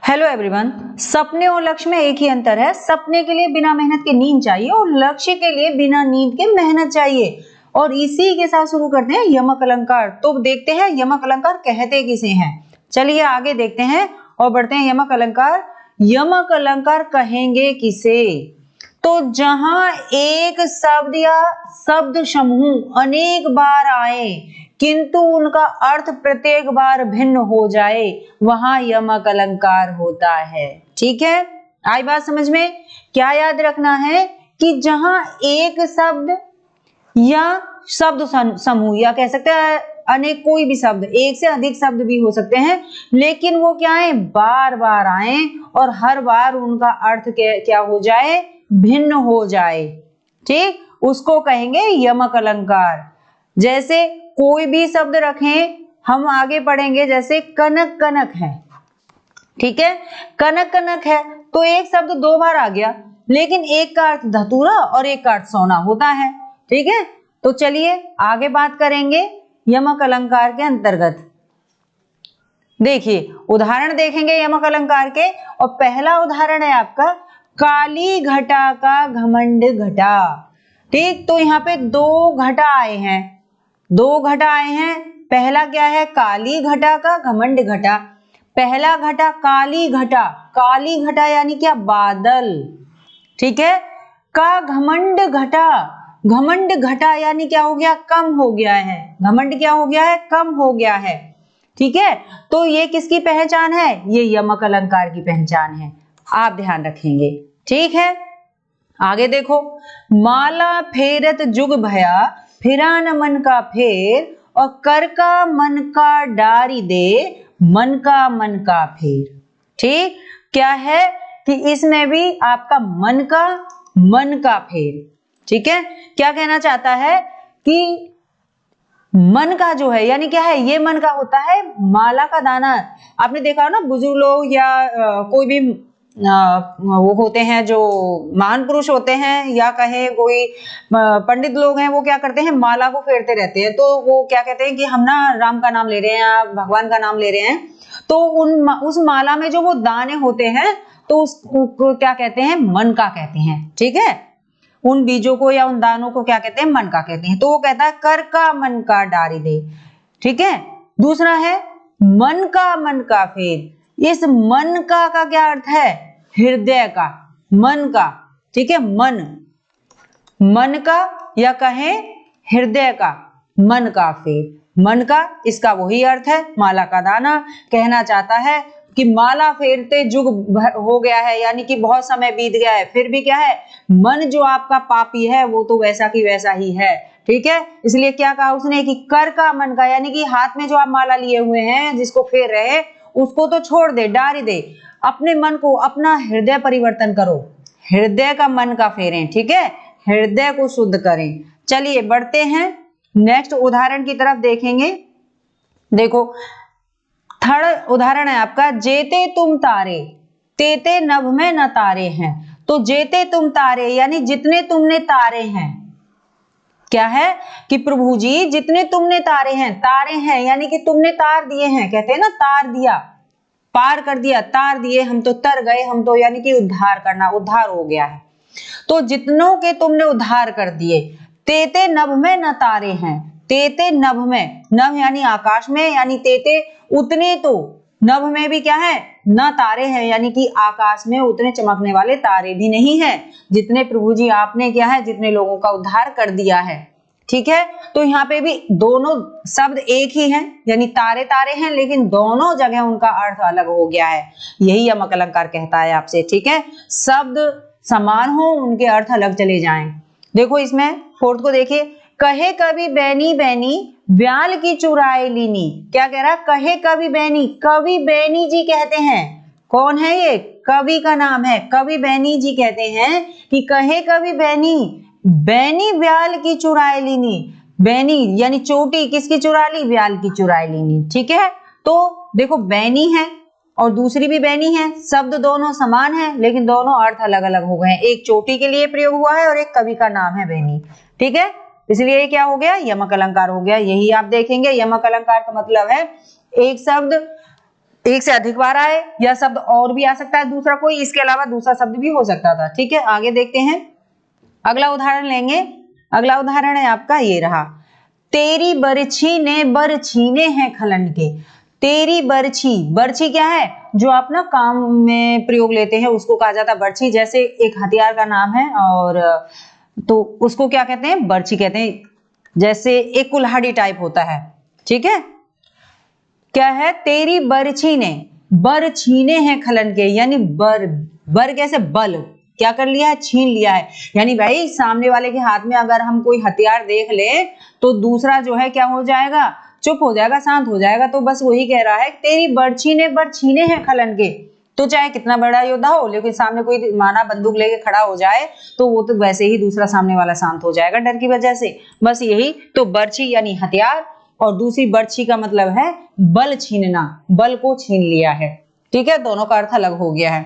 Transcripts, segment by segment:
Hello everyone. सपने और लक्ष्य में एक ही अंतर है। सपने के लिए बिना मेहनत के नींद चाहिए और लक्ष्य के लिए बिना नींद के मेहनत चाहिए। और इसी के साथ शुरू करते हैं यमक अलंकार। तो देखते हैं यमक अलंकार कहते किसे हैं। चलिए आगे देखते हैं और बढ़ते हैं यमक अलंकार। यमक अलंकार कहेंगे किसे? तो जहां एक शब्द या शब्द समूह अनेक बार आए किंतु उनका अर्थ प्रत्येक बार भिन्न हो जाए वहां यमक अलंकार होता है। ठीक है, आई बात समझ में? क्या याद रखना है कि जहां एक शब्द या शब्द समूह या कह सकते हैं अनेक कोई भी शब्द, एक से अधिक शब्द भी हो सकते हैं, लेकिन वो क्या है, बार बार आए और हर बार उनका अर्थ क्या हो जाए, भिन्न हो जाए। ठीक, उसको कहेंगे यमक अलंकार। जैसे कोई भी शब्द रखें, हम आगे पढ़ेंगे, जैसे कनक कनक है। ठीक है, कनक कनक है तो एक शब्द दो बार आ गया, लेकिन एक का अर्थ धतूरा और एक का अर्थ सोना होता है। ठीक है, तो चलिए आगे बात करेंगे यमक अलंकार के अंतर्गत। देखिए उदाहरण देखेंगे यमक अलंकार के, और पहला उदाहरण है आपका काली घटा का घमंड घटा। ठीक, तो यहाँ पे दो घटा आए हैं, दो घटा आए हैं। पहला क्या है, काली घटा का घमंड घटा। पहला घटा काली घटा, काली घटा यानी क्या, बादल। ठीक है, का घमंड घटा, घमंड घटा यानी क्या हो गया, कम हो गया है। घमंड क्या हो गया है, कम हो गया है। ठीक है, तो ये किसकी पहचान है, ये यमक अलंकार की पहचान है, आप ध्यान रखेंगे। ठीक है, आगे देखो, माला फेरत जुग भया फिरा न मन का फेर, और कर का मन का डारी दे मन का फेर। ठीक, क्या है कि इसमें भी आपका मन का फेर। ठीक है, क्या कहना चाहता है कि मन का जो है, यानी क्या है, ये मन का होता है माला का दाना। आपने देखा ना, बुजुर्ग लोग या कोई भी वो होते हैं जो महान पुरुष होते हैं, या कहे कोई पंडित लोग हैं, वो क्या करते हैं, माला को फेरते रहते हैं। तो वो क्या कहते हैं कि हम ना राम का नाम ले रहे हैं या भगवान का नाम ले रहे हैं, तो उस माला में जो वो दाने होते हैं, तो उसको क्या कहते हैं, मन का कहते हैं। ठीक है, उन बीजों को या उन दानों को क्या कहते हैं, मन का कहते हैं। तो वो कहता है कर का मन का डारी दे। ठीक है, दूसरा है मन का फेर। इस मन का क्या अर्थ है, हृदय का, मन का। ठीक है, मन का या कहें हृदय का, मन का फेर। मन का, इसका वही अर्थ है माला का दाना। कहना चाहता है कि माला फेरते जुग हो गया है, यानी कि बहुत समय बीत गया है, फिर भी क्या है, मन जो आपका पापी है वो तो वैसा की वैसा ही है। ठीक है, इसलिए क्या कहा उसने कि कर का मन का, यानी कि हाथ में जो आप माला लिए हुए हैं, जिसको फेर रहे हैं, उसको तो छोड़ दे, डारी दे। अपने मन को, अपना हृदय परिवर्तन करो, हृदय का मन का फेरें। ठीक है, हृदय को शुद्ध करें। चलिए बढ़ते हैं नेक्स्ट उदाहरण की तरफ देखेंगे। देखो थर्ड उदाहरण है आपका, जेते तुम तारे तेते नभ में न तारे हैं। तो जेते तुम तारे यानी जितने तुमने तारे हैं, क्या है कि प्रभु जी जितने तुमने तारे हैं यानी कि तुमने तार दिए हैं। कहते हैं ना, तार दिया, पार कर दिया, तार दिए, हम तो तर गए, हम तो यानी कि उद्धार करना, उद्धार हो गया है। तो जितनों के तुमने उद्धार कर दिए। तेते नभ में न तारे हैं, तेते नभ में, नभ यानी आकाश में, यानी तेते उतने, तो नभ में भी क्या है, न तारे हैं, यानी कि आकाश में उतने चमकने वाले तारे भी नहीं है जितने प्रभु जी आपने क्या है, जितने लोगों का उद्धार कर दिया है। ठीक है, तो यहाँ पे भी दोनों शब्द एक ही हैं, यानी तारे तारे हैं, लेकिन दोनों जगह उनका अर्थ अलग हो गया है। यही यमक अलंकार कहता है आपसे। ठीक है, शब्द समान हो, उनके अर्थ अलग चले जाएं। देखो इसमें फोर्थ को देखिए, कहे कवि बैनी बैनी ब्याल की चुराए लीनी। क्या कह रहा, कहे कवि बैनी, कवि बैनी जी कहते हैं। कौन है ये, कवि का नाम है, कवि बैनी जी कहते हैं कि कहे कवि बैनी, बैनी ब्याल की चुराए लीनी। बैनी यानी चोटी किसकी चुरा ली, ब्याल की चुराए लीनी। ठीक है, तो देखो बैनी है और दूसरी भी बैनी है, शब्द दोनों समान है, लेकिन दोनों अर्थ अलग अलग हो गए हैं। एक चोटी के लिए प्रयोग हुआ है और एक कवि का नाम है बैनी। ठीक है, इसलिए क्या हो गया, यमक अलंकार हो गया। यही आप देखेंगे, यमक अलंकार का मतलब है एक शब्द एक से अधिक बार आए, या शब्द और भी आ सकता है दूसरा कोई, इसके अलावा दूसरा शब्द भी हो सकता था। ठीक है, आगे देखते हैं, अगला उदाहरण लेंगे। अगला उदाहरण है आपका ये रहा, तेरी बरछी ने बर छीने हैं खलन के। तेरी बरछी, बरछी क्या है, जो आप ना काम में प्रयोग लेते हैं उसको कहा जाता है बरछी। जैसे एक हथियार का नाम है, और तो उसको क्या कहते हैं, बरछी कहते हैं। जैसे एक कुल्हाड़ी टाइप होता है। ठीक है, क्या है, तेरी बरछी ने बर छीने हैं खलन के, यानी बर, बर कैसे, बल क्या कर लिया है, छीन लिया है। यानी भाई सामने वाले के हाथ में अगर हम कोई हथियार देख ले तो दूसरा जो है क्या हो जाएगा, चुप हो जाएगा, शांत हो जाएगा। तो बस वही कह रहा है, तेरी बरछी ने बर छीने हैं खलन के। तो चाहे कितना बड़ा योद्धा हो, लेकिन सामने कोई माना बंदूक लेके खड़ा हो जाए तो वो तो वैसे ही दूसरा सामने वाला शांत हो जाएगा डर की वजह से। बस यही तो, बरछी यानी हथियार, और दूसरी बरछी का मतलब है बल छीनना, बल को छीन लिया है। ठीक है, दोनों का अर्थ अलग हो गया है।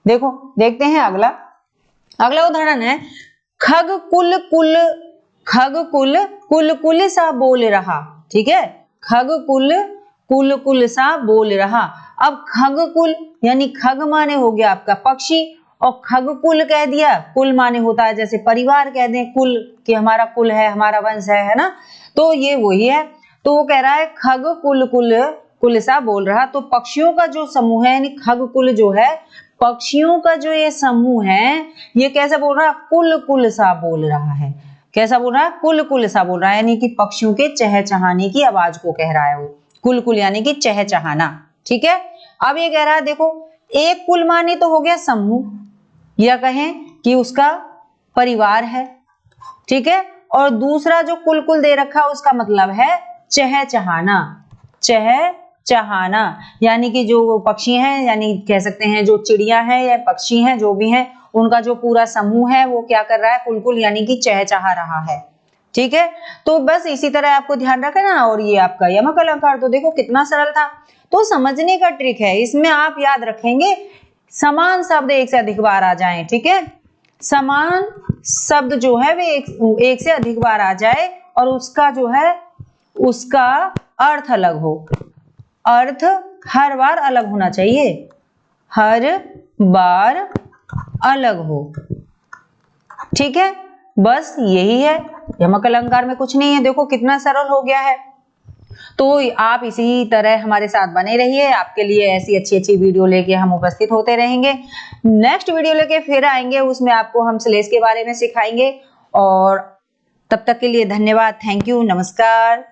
देखो, देखते हैं अगला। अगला उदाहरण है, खग कुल कुल, खग कुल कुल कुल सा बोल रहा। ठीक है, खग कुल कुल कुल सा बोल रहा। अब खग कुल यानी खग माने हो गया आपका पक्षी, और खग कुल कह दिया, कुल माने होता है जैसे परिवार कह दें, कुल कि हमारा कुल है, हमारा वंश है ना, तो ये वही है। तो वो कह रहा है खग कुल कुल कुल सा बोल रहा। तो पक्षियों का जो समूह है, यानी खग कुल जो है, पक्षियों का जो ये समूह है, ये कैसा बोल रहा है, कुल कुल सा बोल रहा है। कैसा बोल रहा है, कुल कुल सा बोल रहा है, यानी कि पक्षियों के चहचहाने की आवाज को कह रहा है वो। कुल कुल यानी कि चहचहाना। ठीक है, अब ये कह रहा है, देखो, एक कुल माने तो हो गया समूह, या कहें कि उसका परिवार है। ठीक है, और दूसरा जो कुल कुल दे रखा उसका मतलब है चहचहाना। चहचहाना यानी कि जो पक्षी हैं, यानी कह सकते हैं जो चिड़िया हैं या पक्षी हैं जो भी हैं, उनका जो पूरा समूह है वो क्या कर रहा है, कुल यानी कि चहचहा रहा है। ठीक है, तो बस इसी तरह आपको ध्यान रखना। और ये आपका यमक अलंकार तो देखो कितना सरल था। तो समझने का ट्रिक है, इसमें आप याद रखेंगे समान शब्द एक से अधिक बार आ जाएं। ठीक है, समान शब्द जो है वे एक से अधिक बार आ जाए, और उसका जो है उसका अर्थ अलग हो। अर्थ हर बार अलग होना चाहिए, हर बार अलग हो। ठीक है, बस यही है, यमक अलंकार में कुछ नहीं है। देखो कितना सरल हो गया है। तो आप इसी तरह हमारे साथ बने रहिए, आपके लिए ऐसी अच्छी अच्छी वीडियो लेके हम उपस्थित होते रहेंगे। नेक्स्ट वीडियो लेके फिर आएंगे, उसमें आपको हम श्लेष के बारे में सिखाएंगे। और तब तक के लिए धन्यवाद, थैंक यू, नमस्कार।